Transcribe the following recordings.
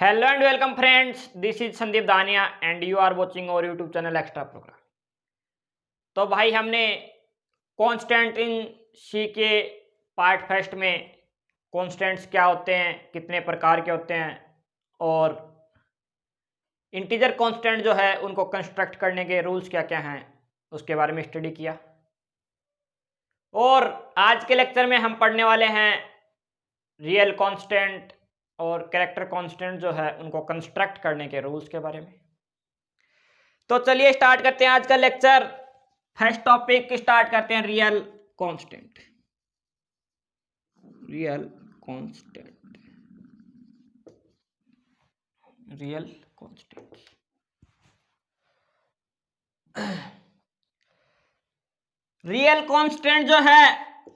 Hello and welcome friends, this is Sandeep दानिया and you are watching our YouTube channel extra program. तो भाई हमने constant in सी के part first में constants क्या होते हैं, कितने प्रकार के होते हैं और इंटीजर कांस्टेंट जो है उनको कंस्ट्रक्ट करने के रूल्स क्या क्या हैं उसके बारे में स्टडी किया। और आज के लेक्चर में हम पढ़ने वाले हैं रियल कांस्टेंट और कैरेक्टर कांस्टेंट जो है उनको कंस्ट्रक्ट करने के रूल्स के बारे में। तो चलिए स्टार्ट करते हैं आज का लेक्चर। फर्स्ट टॉपिक स्टार्ट करते हैं real constant. Real constant, real constant. Real constant जो है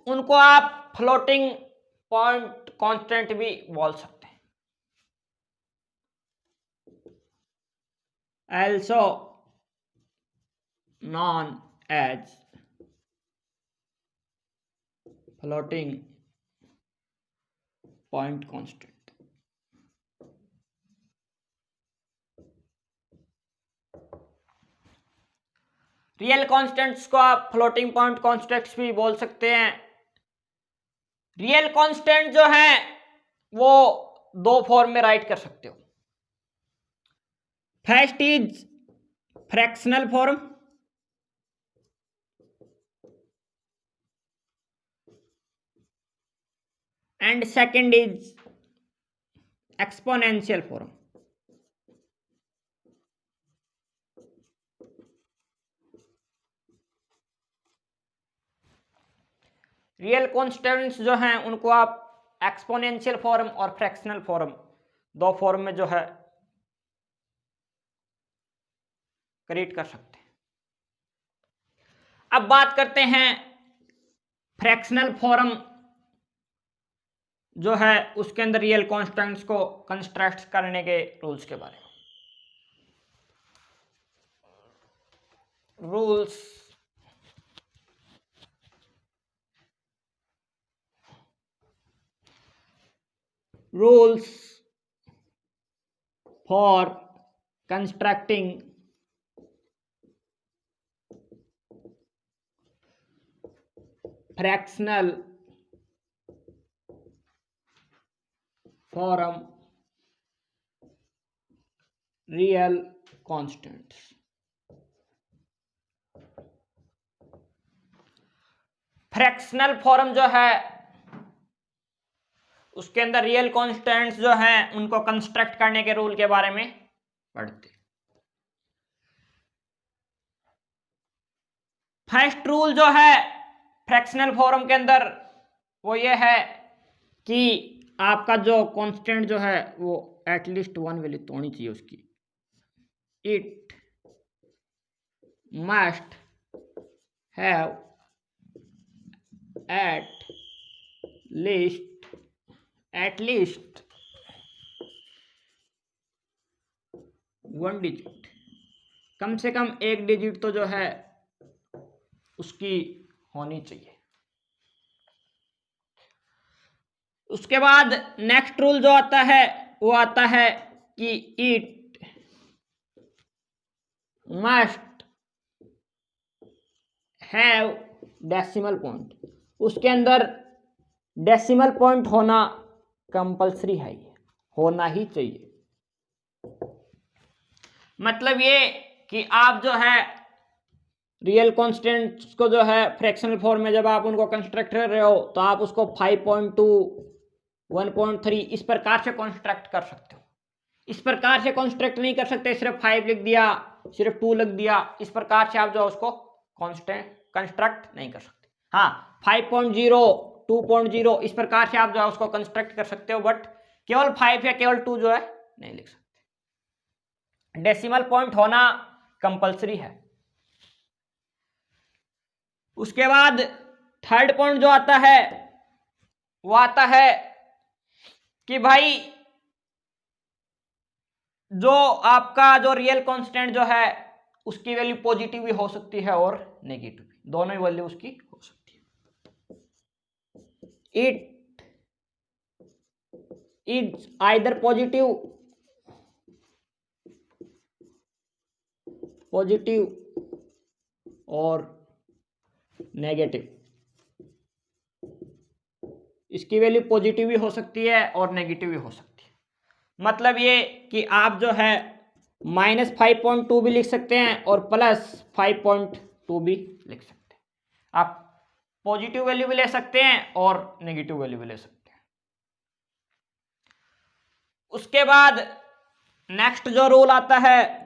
उनको आप फ्लोटिंग पॉइंट कांस्टेंट भी बोल सकते हैं। Also known as floating point constant। Real constants को आप फ्लोटिंग पॉइंट कांस्टेंट्स भी बोल सकते हैं। रियल कांस्टेंट जो है वो दो फॉर्म में राइट कर सकते हो। First is fractional form and second is exponential form. Real constants जो हैं उनको आप एक्सपोनेंशियल फॉर्म और फ्रैक्शनल फॉर्म दो फॉर्म में जो है क्रिएट कर सकते हैं। अब बात करते हैं फ्रैक्शनल फॉर्म जो है उसके अंदर रियल कांस्टेंट्स को कंस्ट्रक्ट करने के रूल्स के बारे में। Rules rules for constructing fractional form real constants. Fractional form जो है उसके अंदर रियल कांस्टेंट्स जो हैं उनको कंस्ट्रक्ट करने के रूल के बारे में पढ़ते। फर्स्ट रूल जो है फ्रैक्शनल फॉर्म के अंदर वो ये है कि आपका जो कांस्टेंट जो है वो एटलीस्ट वन वैल्यू तो होनी चाहिए उसकी। It must have at least one digit, कम से कम एक डिजिट तो जो है उसकी होनी चाहिए। उसके बाद नेक्स्ट रूल जो आता है वो आता है कि it must have decimal point, उसके अंदर डेसिमल पॉइंट होना कंपलसरी है, होना ही चाहिए। मतलब ये कि आप जो है रियल कांस्टेंट्स को जो है फ्रैक्शनल फॉर्म में जब आप उनको कंस्ट्रक्ट कर रहे हो तो आप उसको 5.2 1.3 इस प्रकार से कंस्ट्रक्ट कर सकते हो। इस प्रकार से कंस्ट्रक्ट नहीं कर सकते सिर्फ 5 लिख दिया, सिर्फ 2 लिख दिया, इस प्रकार से आप जो है उसको कंस्ट्रक्ट नहीं कर सकते। हाँ 5.0 2.0 इस प्रकार से आप जो है उसको कंस्ट्रक्ट कर सकते हो, बट केवल 5 या केवल 2 जो है नहीं लिख सकते। डेसिमल पॉइंट होना कंपलसरी है। उसके बाद थर्ड पॉइंट जो आता है वो आता है कि भाई जो आपका जो रियल कांस्टेंट जो है उसकी वैल्यू पॉजिटिव भी हो सकती है और नेगेटिव भी, दोनों ही वैल्यू उसकी हो सकती है। It is either positive positive और नेगेटिव। इसकी वैल्यू पॉजिटिव भी हो सकती है और नेगेटिव भी हो सकती है। मतलब ये कि आप जो है -5.2 भी लिख सकते हैं और +5.2 भी लिख सकते हैं। आप पॉजिटिव वैल्यू भी ले सकते हैं और नेगेटिव वैल्यू भी ले सकते हैं। उसके बाद नेक्स्ट जो रूल आता है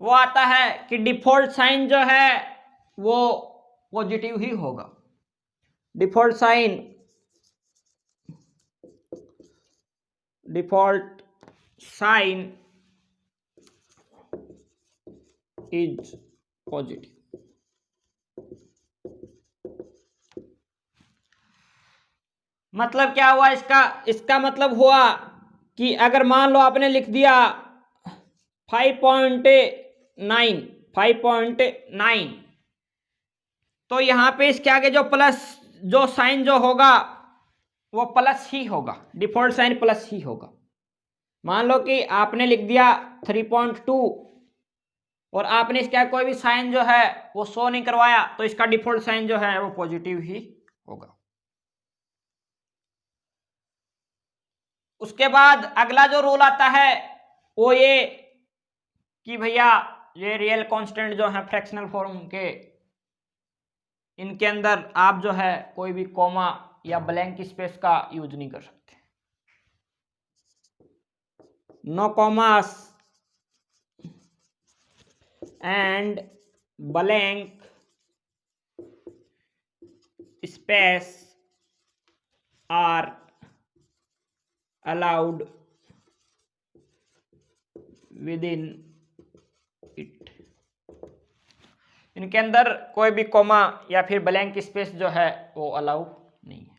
वो आता है कि डिफॉल्ट साइन जो है वो पॉजिटिव ही होगा। Default sign is positive. मतलब क्या हुआ इसका मतलब हुआ कि अगर मान लो आपने लिख दिया 5.9 तो यहां पे इसके आगे जो साइन जो होगा वो प्लस ही होगा, डिफॉल्ट साइन प्लस ही होगा। मान लो कि आपने लिख दिया 3.2 और आपने इसके आगे कोई भी साइन जो है वो शो नहीं करवाया तो इसका डिफॉल्ट साइन जो है वो पॉजिटिव ही होगा। उसके बाद अगला जो रूल आता है वो ये कि भैया ये रियल कांस्टेंट जो है फ्रैक्शनल फॉर्म के, इनके अंदर आप जो है कोई भी कॉमा या ब्लैंक स्पेस का यूज नहीं कर सकते। No commas and blank space are allowed within it. इनके अंदर कोई भी कॉमा या फिर ब्लैंक स्पेस जो है वो अलाउ नहीं है।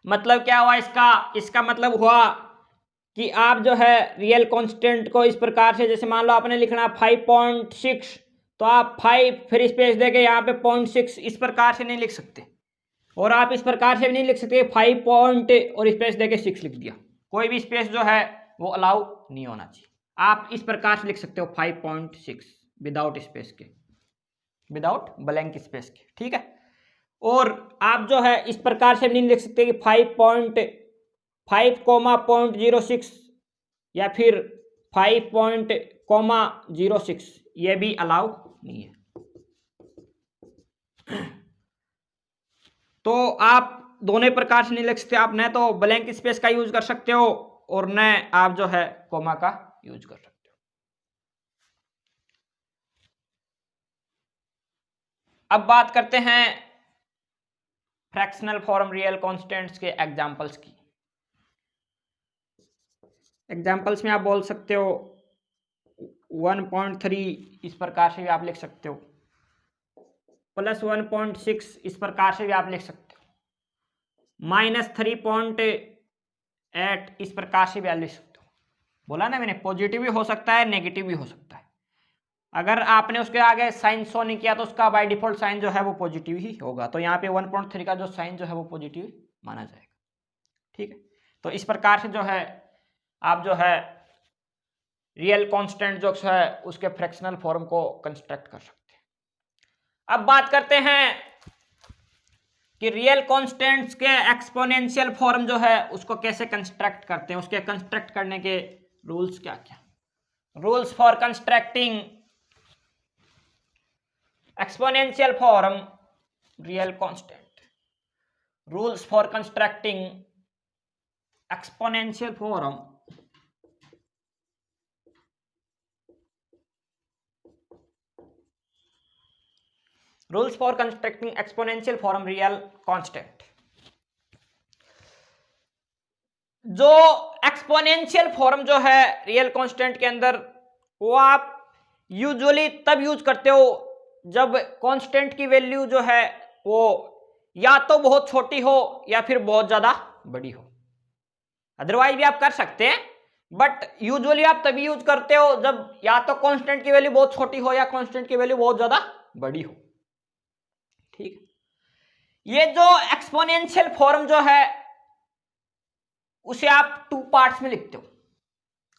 मतलब क्या हुआ इसका मतलब हुआ कि आप जो है रियल कांस्टेंट को इस प्रकार से, जैसे मान लो आपने लिखना 5.6 तो आप 5 फिर स्पेस देके यहाँ पे 0.6 इस प्रकार से नहीं लिख सकते, और आप इस प्रकार से भी नहीं लिख सकते 5 पॉइंट और स्पेस देके 6 लिख दिया। कोई भी स्पेस जो है वो अलाउ नहीं होना चाहिए। आप इस प्रकार से लिख सकते हो 5.6 विदाउट स्पेस के, विदाउट ब्लैंक स्पेस के, ठीक है। और आप जो है इस प्रकार से भी नहीं लिख सकते कि 5.5,06 या फिर 5.06, ये भी अलाउ नहीं है। तो आप दोनों प्रकार से नहीं लिख सकते। आप न तो ब्लैंक स्पेस का यूज कर सकते हो और न आप जो है कोमा का यूज कर सकते हो। अब बात करते हैं फ्रैक्शनल फॉर्म रियल कांस्टेंट्स के एग्जांपल्स की। एग्जांपल्स में आप बोल सकते हो 1.3 इस प्रकार से भी आप लिख सकते हो, +1.6 इस प्रकार से भी आप लिख सकते हो, -3.8 इस प्रकार से भी आप लिख सकते हो। बोला ना मैंने, पॉजिटिव भी हो सकता है, नेगेटिव भी हो सकता है। अगर आपने उसके आगे साइन शो नहीं किया तो उसका बाय डिफॉल्ट साइन जो है वो पॉजिटिव ही होगा। तो यहाँ पे 1.3 का जो साइन जो है वो पॉजिटिव माना जाएगा, ठीक है। तो इस प्रकार से जो है आप जो है रियल कांस्टेंट जो है उसके फ्रैक्शनल फॉर्म को कंस्ट्रक्ट कर सकते हैं। अब बात करते हैं कि रियल कांस्टेंट्स के एक्सपोनेंशियल फॉर्म जो है उसको कैसे कंस्ट्रक्ट करते हैं, उसके कंस्ट्रक्ट करने के रूल्स क्या क्या। Rules for constructing exponential form real constant. Rules for constructing exponential form real constant। जो एक्सपोनेंशियल फॉर्म जो है रियल कांस्टेंट के अंदर वो आप यूजुअली तब यूज करते हो जब कांस्टेंट की वैल्यू जो है वो या तो बहुत छोटी हो या फिर बहुत ज्यादा बड़ी हो। अदरवाइज भी आप कर सकते हैं, बट यूजुअली आप तभी यूज करते हो जब या तो कांस्टेंट की वैल्यू बहुत छोटी हो या कांस्टेंट की वैल्यू बहुत ज्यादा बड़ी हो, ठीक है। ये जो एक्सपोनेंशियल फॉर्म जो है उसे आप 2 पार्ट्स में लिखते हो।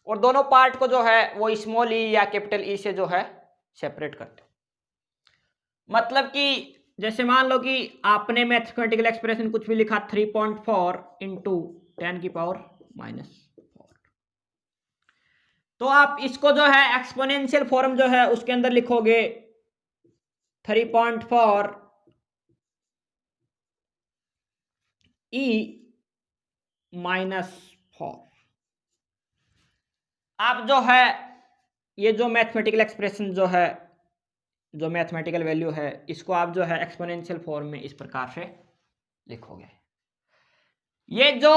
और दोनों पार्ट को जो है वो स्मॉल ई या कैपिटल ई से जो है सेपरेट करते हैं। मतलब कि जैसे मान लो कि आपने मैथमेटिकल एक्सप्रेशन कुछ भी लिखा 3.4 इंटू 10 की पावर -4, तो आप इसको जो है एक्सपोनेंशियल फॉर्म जो है उसके अंदर लिखोगे 3.4 e -4। आप जो है ये जो मैथमेटिकल एक्सप्रेशन जो है, जो मैथमेटिकल वैल्यू है, इसको आप जो है एक्सपोनेंशियल फॉर्म में इस प्रकार से लिखोगे। ये जो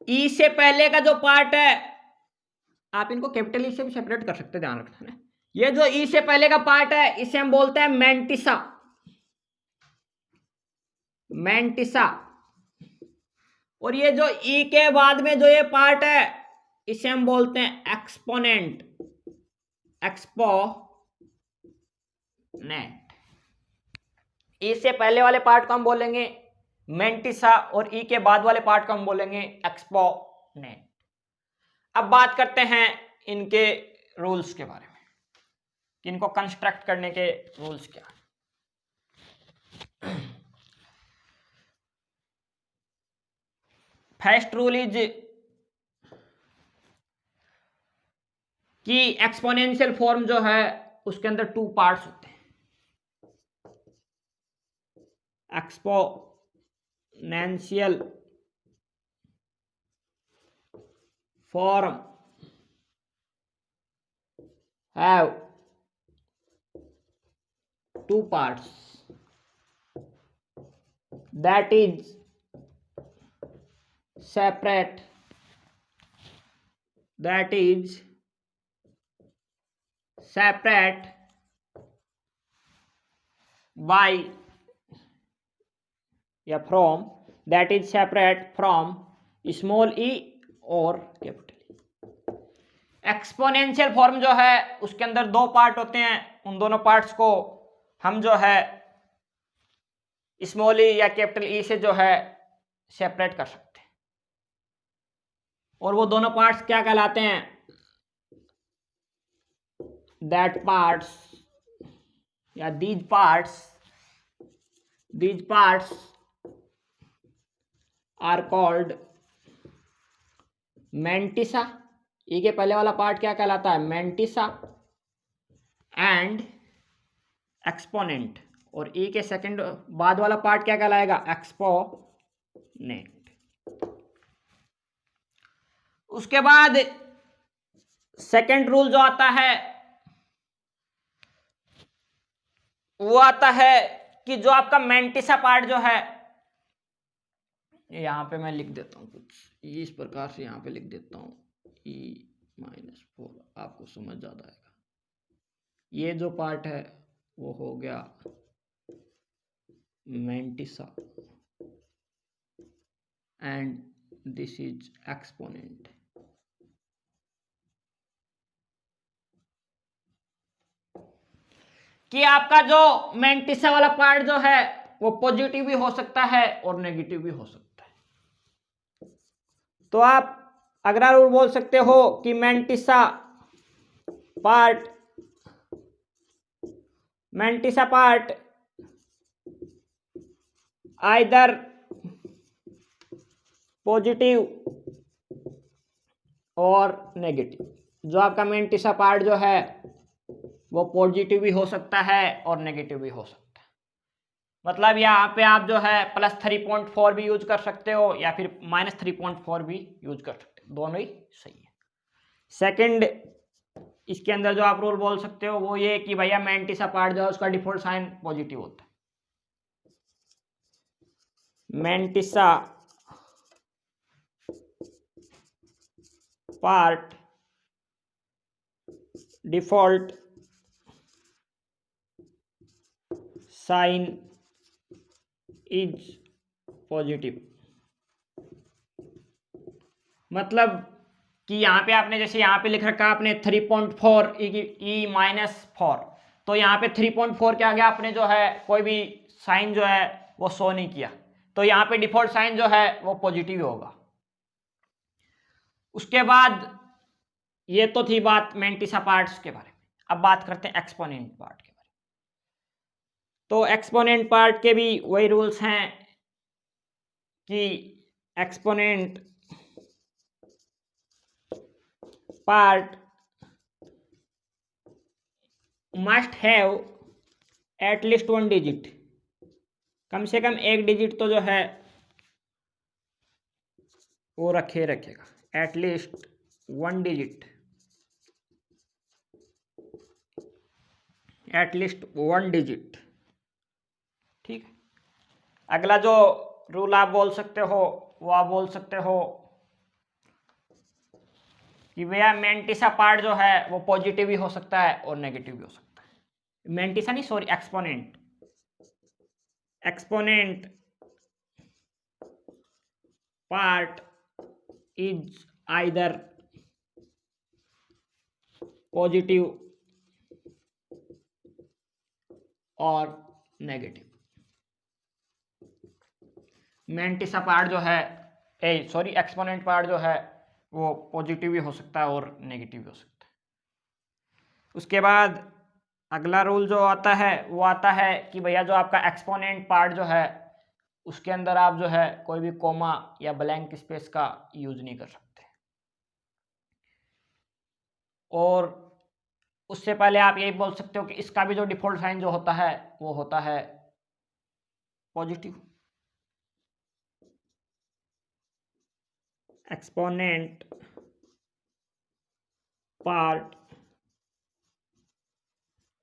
ई से पहले का जो पार्ट है आप इनको कैपिटल ई से भी सेपरेट कर सकते हैं, ध्यान रखना है। ये जो ई से पहले का पार्ट है इसे हम बोलते हैं मैंटिसा, मैंटिसा। और ये जो ई के बाद में जो ये पार्ट है इसे हम बोलते हैं एक्सपोनेंट, एक्सपोनेंट। ई से पहले वाले पार्ट को हम बोलेंगे मैंटिसा और ई के बाद वाले पार्ट को हम बोलेंगे एक्सपोनेंट। अब बात करते हैं इनके रूल्स के बारे में कि इनको कंस्ट्रक्ट करने के रूल्स क्या हैं। फर्स्ट रूल इज कि एक्सपोनेंशियल फॉर्म जो है उसके अंदर 2 पार्ट्स होते हैं। Exponential form have 2 parts, that is separate, by या from, that is separate from small e और कैपिटल ई। एक्सपोनेंशियल फॉर्म जो है उसके अंदर 2 पार्ट होते हैं, उन दोनों पार्ट्स को हम जो है स्मॉल ई या कैपिटल ई से जो है सेपरेट कर सकते हैं। और वो दोनों पार्ट्स क्या कहलाते हैं? दैट पार्ट्स या these parts are called mantissa. E के पहले वाला पार्ट क्या कहलाता है? Mantissa and exponent. और ई के सेकंड बाद वाला पार्ट क्या कहलाएगा? एक्सपोनेंट। उसके बाद सेकंड रूल जो आता है वो आता है कि जो आपका मैंटिसा पार्ट जो है, यहां पे मैं लिख देता हूं कुछ इस प्रकार से, यहां पे लिख देता हूं E-4, आपको समझ ज्यादा आएगा। ये जो पार्ट है वो हो गया mantissa and this is exponent. कि आपका जो मैंटिसा वाला पार्ट जो है वो पॉजिटिव भी हो सकता है और नेगेटिव भी हो सकता है। तो आप अगला रूल बोल सकते हो कि मैंटिसा पार्ट आइदर पॉजिटिव और नेगेटिव। जो आपका मैंटिसा पार्ट जो है वो पॉजिटिव भी हो सकता है और नेगेटिव भी हो सकता है। मतलब यहाँ पे आप जो है +3.4 भी यूज कर सकते हो या फिर -3.4 भी यूज कर सकते हो, दोनों ही सही है। सेकंड इसके अंदर जो आप रूल बोल सकते हो वो ये कि भैया मैंटिसा पार्ट जो है उसका डिफॉल्ट साइन पॉजिटिव होता है। Mantissa part default sign is positive. मतलब कि यहाँ पे आपने जैसे यहाँ पे लिख रखा आपने 3.4 E-4, तो यहाँ पे 3.4 क्या आ गया, आपने जो है कोई भी साइन जो है वो शो नहीं किया, तो यहाँ पे डिफॉल्ट साइन जो है वो पॉजिटिव होगा। उसके बाद ये तो थी बात मेंटिसा पार्ट्स के बारे में। अब बात करते हैं एक्सपोनेंट पार्ट के बारे में। तो एक्सपोनेंट पार्ट के भी वही रूल्स हैं कि exponent part must have at least 1 digit, कम से कम 1 डिजिट तो जो है वो रखेगा, at least 1 digit, at least 1 digit. ठीक है। अगला जो रूल आप बोल सकते हो वो आप बोल सकते हो कि भैया मेंटिसा पार्ट जो है वो पॉजिटिव भी हो सकता है और नेगेटिव भी हो सकता है। मेंटिसा नहीं, sorry, exponent. Exponent part is either positive और नेगेटिव। मेंटिसा पार्ट जो है एक्सपोनेंट पार्ट जो है वो पॉजिटिव भी हो सकता है और नेगेटिव भी हो सकता है। उसके बाद अगला रूल जो आता है वो आता है कि भैया जो आपका एक्सपोनेंट पार्ट जो है उसके अंदर आप जो है कोई भी कोमा या ब्लैंक स्पेस का यूज नहीं कर सकते। और उससे पहले आप यही बोल सकते हो कि इसका भी जो डिफॉल्ट साइन जो होता है वो होता है positive. Exponent part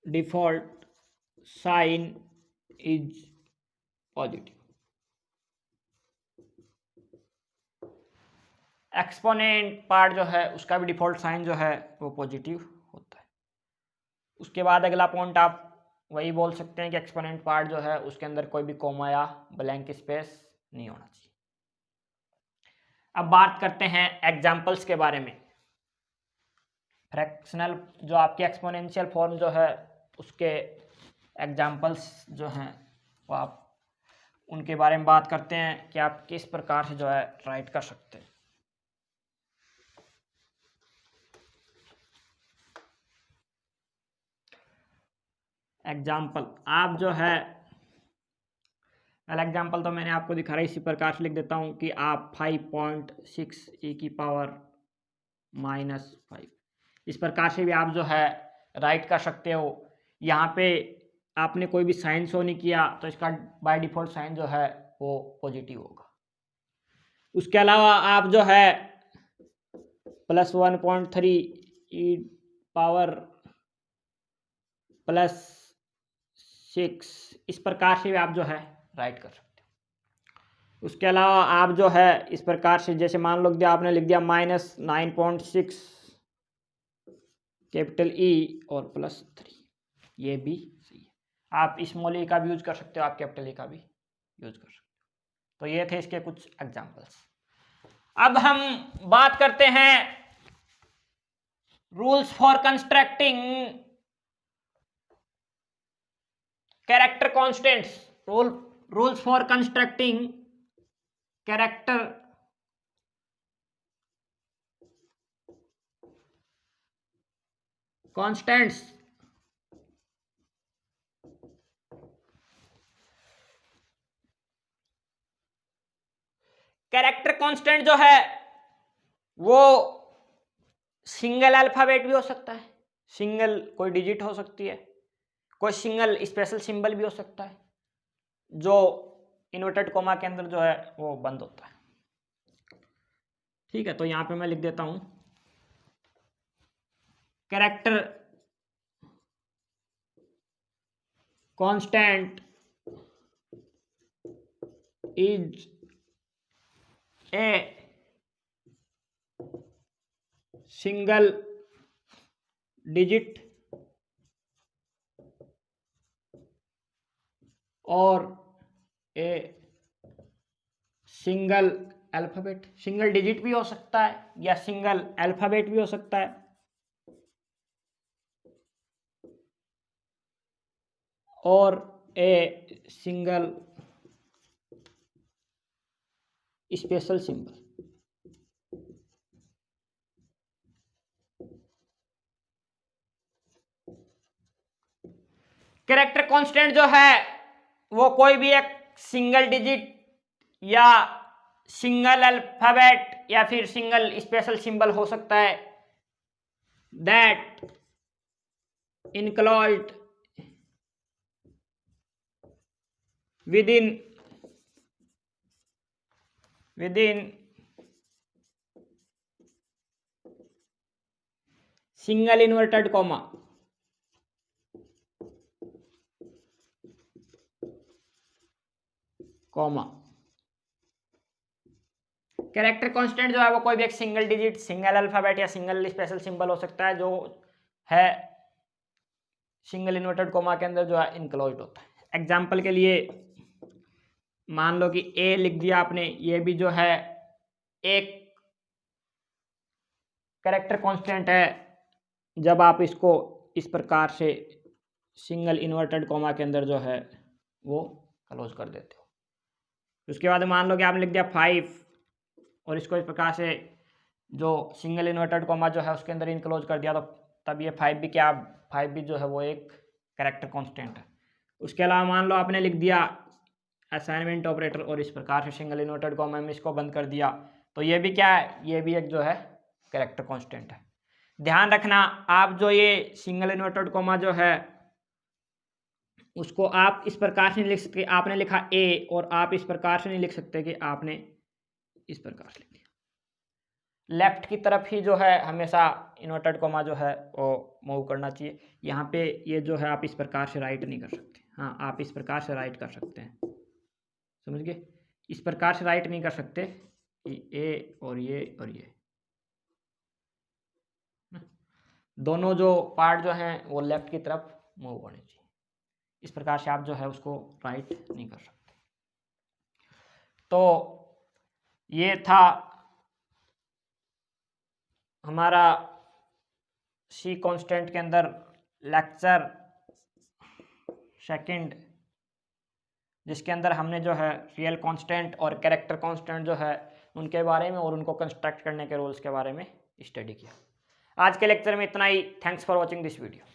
default sign is positive. Exponent part जो है उसका भी डिफॉल्ट साइन जो है वो पॉजिटिव होता है। उसके बाद अगला पॉइंट आप वही बोल सकते हैं कि एक्सपोनेंट पार्ट जो है उसके अंदर कोई भी कोमा या ब्लैंक स्पेस नहीं होना चाहिए। अब बात करते हैं एग्जाम्पल्स के बारे में। फ्रैक्शनल जो आपकी एक्सपोनेंशियल फॉर्म जो है उसके एग्जाम्पल्स जो हैं वो आप उनके बारे में बात करते हैं कि आप किस प्रकार से जो है राइट कर सकते हैं। एग्जाम्पल आप जो है पहला एग्जाम्पल तो मैंने आपको दिखा रहा है, इसी प्रकार से लिख देता हूँ कि आप 5.6 e की पावर -5 इस प्रकार से भी आप जो है राइट कर सकते हो। यहाँ पे आपने कोई भी साइन शो नहीं किया तो इसका बाय डिफॉल्ट साइन जो है वो पॉजिटिव होगा। उसके अलावा आप जो है +1.3 e पावर +6 इस प्रकार से भी आप जो है राइट कर सकते हो। उसके अलावा आप जो है इस प्रकार से, जैसे मान लो कि आपने लिख दिया -9.6 कैपिटल ई और +3, ये भी सही है। आप स्मॉल ई का भी यूज कर सकते हो, आप कैपिटल ई का भी यूज कर सकते हो। तो ये थे इसके कुछ एग्जांपल्स। अब हम बात करते हैं rules for constructing character constants. Rules for constructing character constants. Character constant जो है वो सिंगल अल्फाबेट भी हो सकता है, सिंगल कोई डिजिट हो सकती है, कोई सिंगल स्पेशल सिंबल भी हो सकता है जो इन्वर्टेड कोमा के अंदर जो है वो बंद होता है। ठीक है, तो यहां पे मैं लिख देता हूं character constant is a single digit और a single alphabet. Single digit भी हो सकता है या सिंगल अल्फाबेट भी हो सकता है, और a single special symbol. Character constant जो है वो कोई भी एक सिंगल डिजिट या सिंगल अल्फाबेट या फिर सिंगल स्पेशल सिंबल हो सकता है that enclosed within single inverted comma character constant जो है वो कोई भी एक सिंगल डिजिट, सिंगल अल्फाबेट या सिंगल स्पेशल सिंबल हो सकता है जो है सिंगल इन्वर्टेड कोमा के अंदर जो है इनक्लोज्ड होता है। एग्जाम्पल के लिए मान लो कि ए लिख दिया आपने, ये भी जो है एक कैरेक्टर कांस्टेंट है जब आप इसको इस प्रकार से सिंगल इन्वर्टेड कोमा के अंदर जो है वो क्लोज कर देते हो। उसके बाद मान लो कि आपने लिख दिया 5 और इसको इस प्रकार से जो सिंगल इन्वर्टेड कोमा जो है उसके अंदर इनक्लोज कर दिया, तो तब ये 5 भी क्या, 5 भी जो है वो एक कैरेक्टर कांस्टेंट है। उसके अलावा मान लो आपने लिख दिया असाइनमेंट ऑपरेटर और इस प्रकार से सिंगल इन्वर्टेड कोमा में इसको बंद कर दिया, तो ये भी क्या है, ये भी एक जो है कैरेक्टर कांस्टेंट है। ध्यान रखना, आप जो ये सिंगल इन्वर्टेड कोमा जो है उसको आप इस प्रकार से नहीं लिख सकते आपने लिखा ए, और आप इस प्रकार से नहीं लिख सकते कि आपने इस प्रकार से लिख दिया। लेफ्ट की तरफ ही जो है हमेशा इन्वर्टेड कोमा जो है वो मूव करना चाहिए। यहाँ पे ये जो है आप इस प्रकार से राइट नहीं कर सकते। हाँ, आप इस प्रकार से राइट कर सकते हैं, समझ गए। इस प्रकार से राइट नहीं कर सकते, ए और ये दोनों जो पार्ट जो हैं वो लेफ्ट की तरफ मूव होने चाहिए। इस प्रकार से आप जो है उसको राइट नहीं कर सकते। तो ये था हमारा सी कांस्टेंट के अंदर लेक्चर सेकंड, जिसके अंदर हमने जो है रियल कांस्टेंट और कैरेक्टर कांस्टेंट जो है उनके बारे में और उनको कंस्ट्रक्ट करने के रूल्स के बारे में स्टडी किया। आज के लेक्चर में इतना ही। Thanks for watching this video.